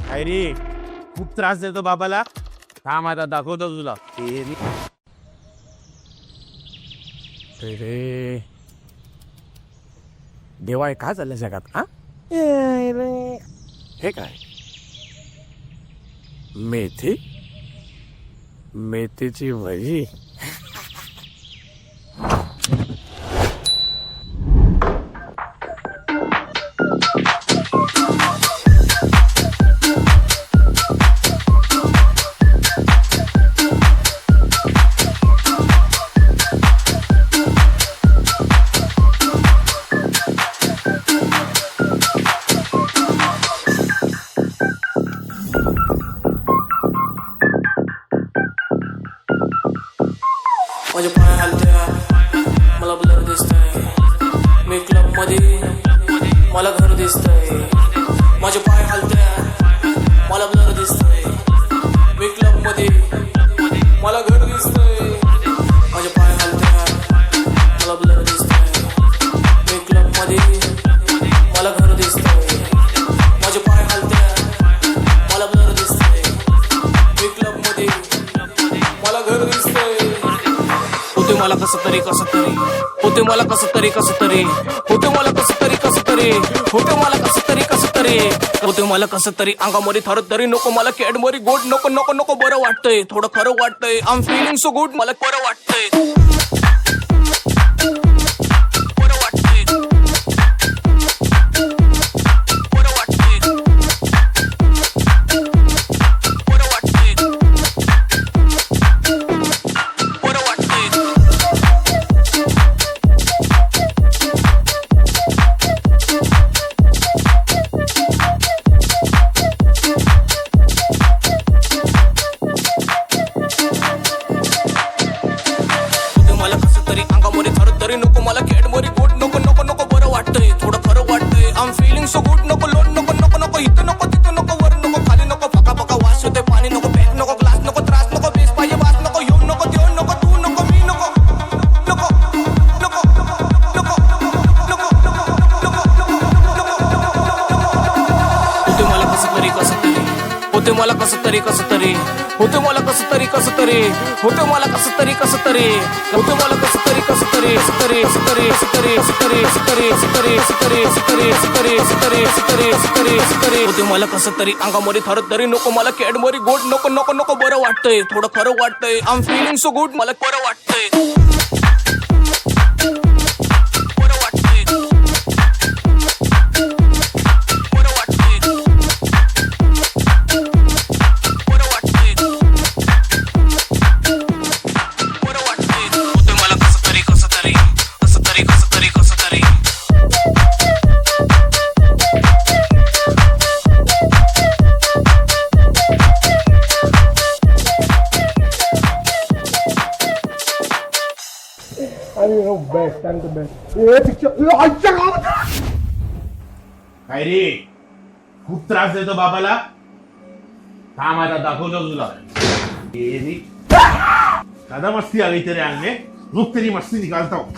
काय रे खूप त्रास देतो बाबाला. थांब आता दाखवतो तुला. रे देवा काय चाललंय जगात हा. हे काय मेथी मेथीची भाजी. माझे पाय हलत्या मला ब्लर दिसतंय. मी क्लब मध्ये मला घर दिसतंय. माझे पाय हलत्या मला ब्लर दिसतंय. मी क्लब मध्ये मला घर दिसतंय. माझे पाय हलत्या मला ब्लर दिसतंय. मी क्लब मध्ये मला घर दिसतंय. माझे पाय हलत्या मला ब्लर दिसतंय. मी क्लब मध्ये मला घर दिसतंय. होते मला कसं तरी होते मला कसं तरी होते मला कसं तरी होते मला कसं तरी होते मला कसं तरी अंगामध्ये थर तरी नको मला कॅडबरी गोड नको नको नको बरं वाटतंय. थोडं खरं वाटतंय. I am feeling so good मला बरं वाटतंय. बरं वाटतंय. बरं वाटतंय. बरं वाटतंय. बरं वाटतंय. मला कसं तरी अंगामध्ये थर तरी नको मला कॅडबरी गोड नको नको नको बरं वाटतंय. थोडं खरं वाटतंय. I am feeling so good नको लोड नको नको नको इथं नको तिथं नको वर नको खाली नको फका फका वास होते पाणी नको पॅक नको ग्लास नको त्रास नको बेस पाहिजे वास नको येऊ नको देऊ नको तू नको मी नको नको नको नको नको होते मला कसं तरी होते मला कसं तरी होते मला कसं तरी होते मला कसं तरी होते मला कसं तरी होते मला कसं तरी अंगामध्ये थर तरी नको मला कॅडबरी गोड नको नको नको बरं वाटतंय. थोडं खरं वाटतंय. I am feeling so good मला बरं वाटतंय. बरं वाटतंय. बरं वाटतंय. बरं वाटतंय. बरं वाटतंय. होते मला कसं तरी काय रे खूप त्रास देतो बाबाला. थांब आता दाखवतो तुला. दादा मस्ती आ गई तेरे आंग में. रुक तेरी मस्ती निकालता हूँ.